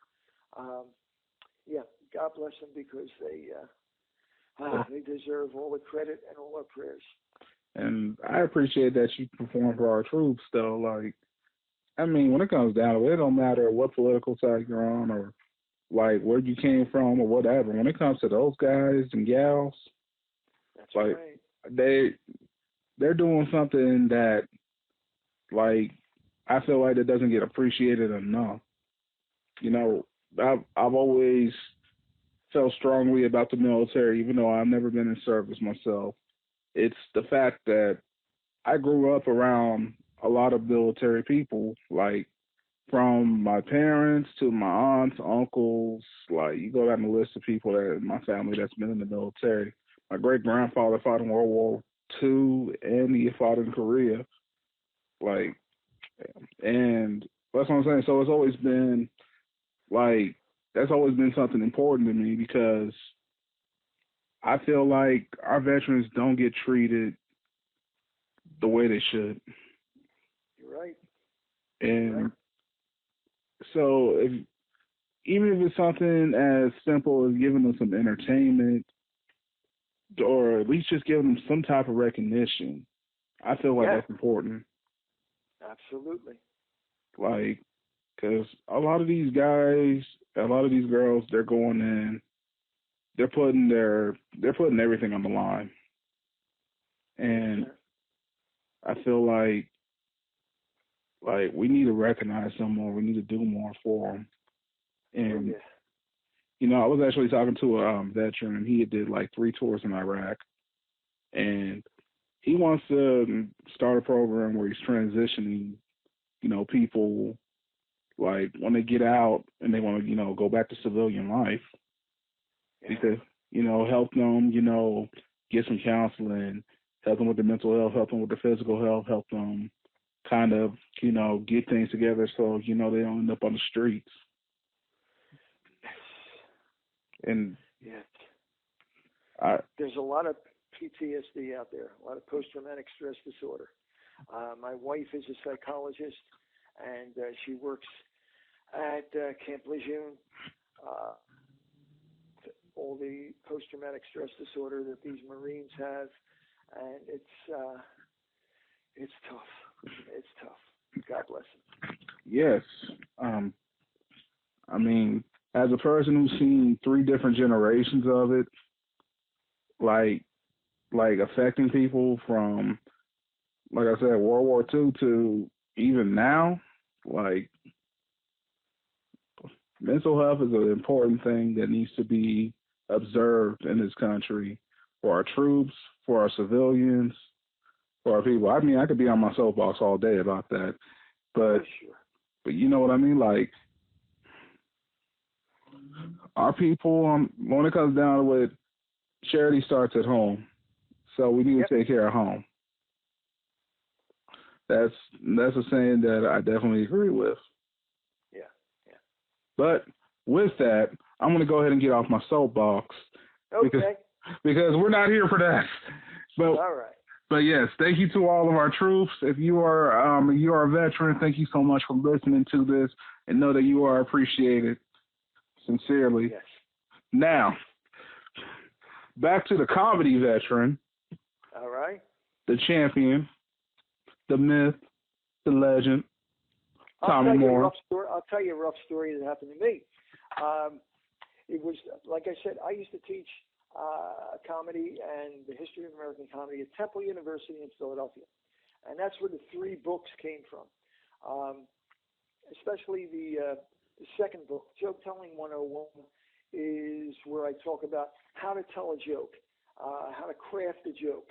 Yeah, God bless them because they deserve all the credit and all our prayers. And I appreciate that you perform for our troops, though. Like, I mean, when it comes down to it, it don't matter what political side you're on or like where you came from or whatever. When it comes to those guys and gals, that's like right. they're doing something that, like, I feel like it doesn't get appreciated enough. You know, I've always felt strongly about the military, even though I've never been in service myself. It's the fact that I grew up around a lot of military people, like from my parents to my aunts, uncles. Like, you go down the list of people that in my family that's been in the military. My great grandfather fought in World War II, and he fought in Korea. Like, and that's what I'm saying. So it's always been like, that's always been something important to me because I feel like our veterans don't get treated the way they should. You're right. And You're right. so even if it's something as simple as giving them some entertainment or at least just giving them some type of recognition, I feel like that's important. Absolutely. Like, because a lot of these guys, a lot of these girls, they're going in, they're putting everything on the line. And I feel like we need to recognize them more. We need to do more for them. And, you know, I was actually talking to a veteran, and he did like 3 tours in Iraq. And he wants to start a program where he's transitioning, you know, people, like, when they get out and they want to, you know, go back to civilian life. Because, you know, help them, you know, get some counseling, help them with their mental health, help them with their physical health, help them kind of, you know, get things together so, you know, they don't end up on the streets. And there's a lot of PTSD out there, a lot of post-traumatic stress disorder. My wife is a psychologist, and she works at Camp Lejeune. All the post-traumatic stress disorder that these Marines have, and it's tough. It's tough. God bless them. Yes. I mean, as a person who's seen 3 different generations of it, like, like affecting people from, like I said, World War II to even now. Like, mental health is an important thing that needs to be observed in this country for our troops, for our civilians, for our people. I mean, I could be on my soapbox all day about that, but but you know what I mean? Like, our people, when it comes down to it, charity starts at home. So we need to take care of home. That's a saying that I definitely agree with. Yeah. But with that, I'm going to go ahead and get off my soapbox. Okay. Because we're not here for that. But, all right. But yes, thank you to all of our troops. If you are a veteran, thank you so much for listening to this, and know that you are appreciated. Sincerely. Yes. Now, back to the comedy veteran. All right. The champion, the myth, the legend, Tommy Moore. I'll tell you a rough story that happened to me. It was, like I said, I used to teach comedy and the history of American comedy at Temple University in Philadelphia. And that's where the 3 books came from. Especially the second book, Joke Telling 101, is where I talk about how to tell a joke, how to craft a joke,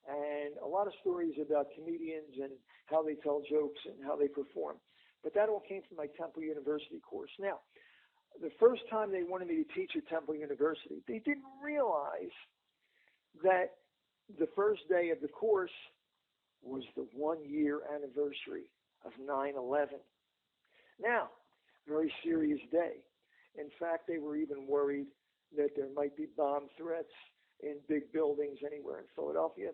and a lot of stories about comedians and how they tell jokes and how they perform. But that all came from my Temple University course. Now, the first time they wanted me to teach at Temple University, they didn't realize that the first day of the course was the 1-year anniversary of 9/11. Now, very serious day. In fact, they were even worried that there might be bomb threats in big buildings anywhere in Philadelphia.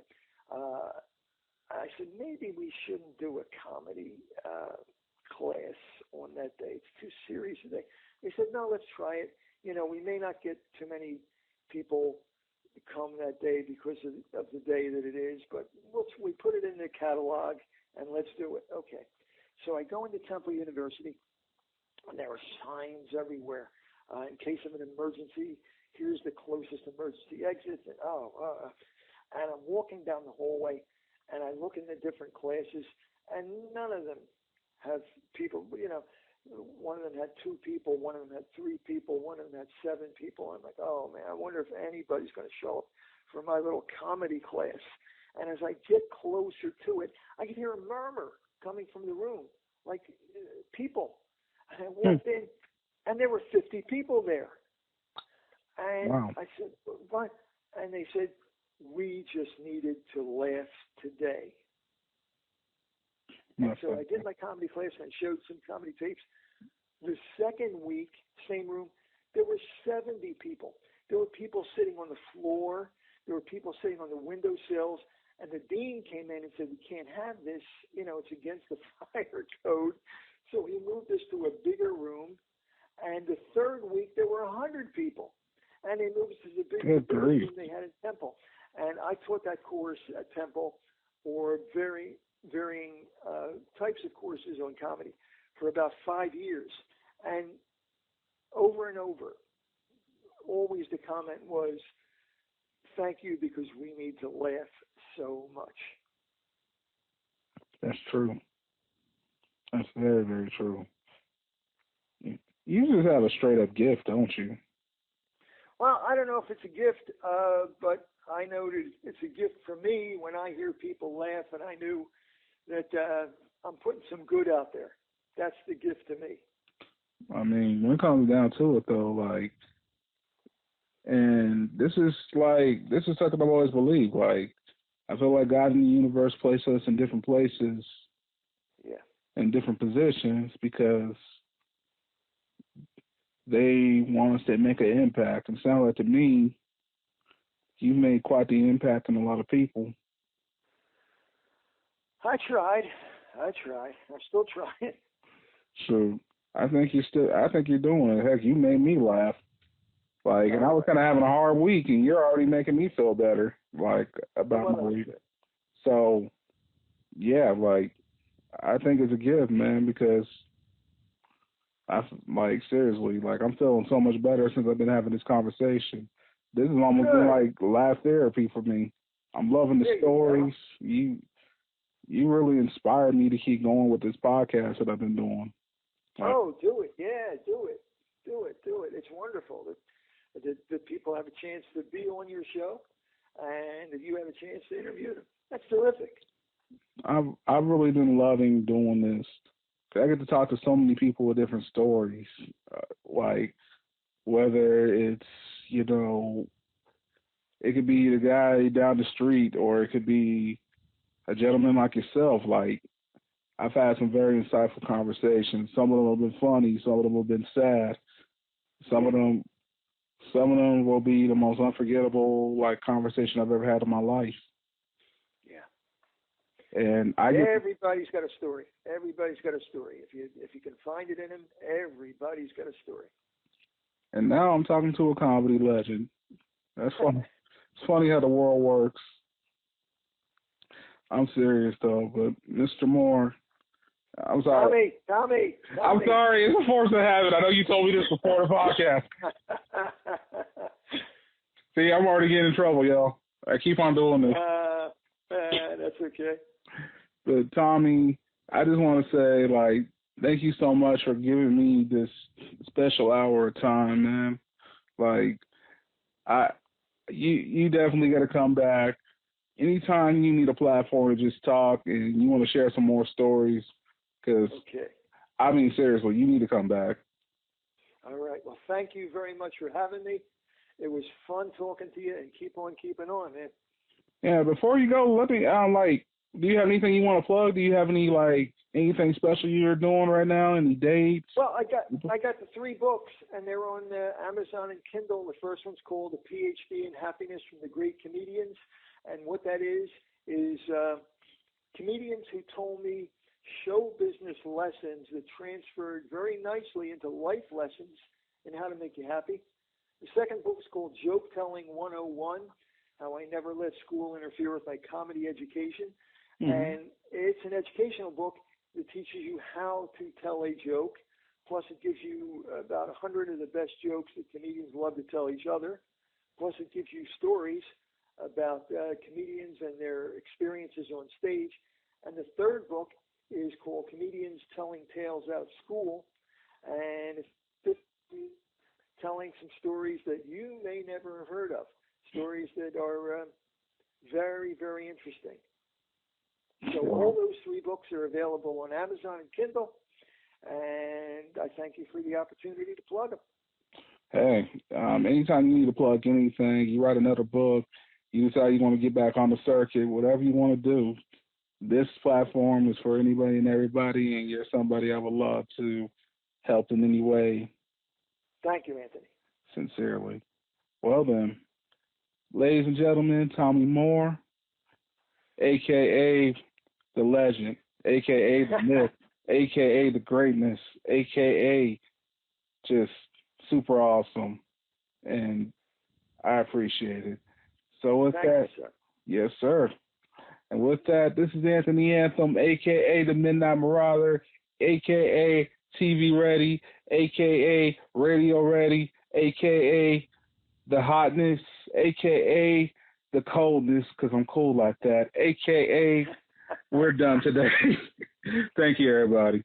I said, maybe we shouldn't do a comedy class on that day. It's too serious a day. They said, no, let's try it. You know, we may not get too many people come that day because of the day that it is, but we put it in the catalog and let's do it. Okay. So I go into Temple University, and there are signs everywhere. In case of an emergency, here's the closest emergency exit. And I'm walking down the hallway, and I look in the different classes, and none of them have people, you know, one of them had 2 people, one of them had 3 people, one of them had 7 people. I'm like, oh, man, I wonder if anybody's going to show up for my little comedy class. And as I get closer to it, I can hear a murmur coming from the room, like people. And I walked in, and there were 50 people there. And wow. I said, what? And they said, we just needed to laugh today. And so I did my comedy class, and I showed some comedy tapes. The second week, same room, there were 70 people. There were people sitting on the floor. There were people sitting on the windowsills. And the dean came in and said, we can't have this. You know, it's against the fire code. So he moved us to a bigger room. And the third week, there were 100 people. And they moved us to the bigger room they had in Temple. And I taught that course at Temple, or varying types of courses on comedy, for about 5 years. And over, always the comment was, thank you, because we need to laugh so much. That's true. That's very, very true. You just have a straight-up gift, don't you? Well, I don't know if it's a gift, but I know that it's a gift for me when I hear people laugh, and I knew that I'm putting some good out there. That's the gift to me. I mean, when it comes down to it, though, like, and this is something I've always believed. Like, I feel like God in the universe placed us in different places, in different positions, because they want us to make an impact. And it sounds like to me, you made quite the impact on a lot of people. I tried. I'm still trying. So I think you're doing it. Heck, you made me laugh. Like, and I was kind of having a hard week, and you're already making me feel better, like, about my week. So, yeah, like, I think it's a gift, man, because seriously, like, I'm feeling so much better since I've been having this conversation. This has almost been like live therapy for me. I'm loving the stories. You really inspired me to keep going with this podcast that I've been doing. Oh, do it. Yeah, do it. It's wonderful that people have a chance to be on your show and that you have a chance to interview them. That's terrific. I've really been loving doing this. I get to talk to so many people with different stories, like whether it's, you know, it could be the guy down the street or it could be a gentleman like yourself. Like, I've had some very insightful conversations. Some of them have been funny. Some of them have been sad. Some of them will be the most unforgettable conversation I've ever had in my life. Yeah. And everybody's got a story. Everybody's got a story. If you can find it in them, everybody's got a story. And now I'm talking to a comedy legend. That's funny. It's funny how the world works. I'm serious though, but Mr. Moore, I'm sorry. Tommy. I'm sorry. It's a force of habit. I know you told me this before the podcast. See, I'm already getting in trouble, y'all. I keep on doing this. That's okay. But Tommy, I just want to say, thank you so much for giving me this special hour of time, man. You definitely got to come back. Anytime you need a platform to just talk and you want to share some more stories, because, I mean, seriously, you need to come back. All right. Well, thank you very much for having me. It was fun talking to you, and keep on keeping on, man. Yeah, before you go, let me, do you have anything you want to plug? Do you have any, anything special you're doing right now? Any dates? Well, I got the 3 books, and they're on Amazon and Kindle. The first one's called The PhD in Happiness from the Great Comedians. And what that is comedians who told me show business lessons that transferred very nicely into life lessons and how to make you happy. The second book is called Joke Telling 101, How I Never Let School Interfere with My Comedy Education. Mm-hmm. And it's an educational book that teaches you how to tell a joke. Plus, it gives you about 100 of the best jokes that comedians love to tell each other. Plus, it gives you stories about comedians and their experiences on stage. And the third book is called Comedians Telling Tales Out of School. And it's telling some stories that you may never have heard of, stories that are very, very interesting. So all those 3 books are available on Amazon and Kindle, and I thank you for the opportunity to plug them. Hey, anytime you need to plug anything, you write another book, you decide you want to get back on the circuit, whatever you want to do, this platform is for anybody and everybody, and you're somebody I would love to help in any way. Thank you, Anthony. Sincerely. Well then, ladies and gentlemen, Tommy Moore, a.k.a. the legend, a.k.a. the myth, a.k.a. the greatness, a.k.a. just super awesome, and I appreciate it. So with that, you, sir. Yes, sir. And with that, this is Anthony Anthem, a.k.a. the Midnight Marauder, a.k.a. TV Ready, a.k.a. Radio Ready, a.k.a. the Hotness, a.k.a. the Coldness, because I'm cool like that, a.k.a. we're done today. Thank you, everybody.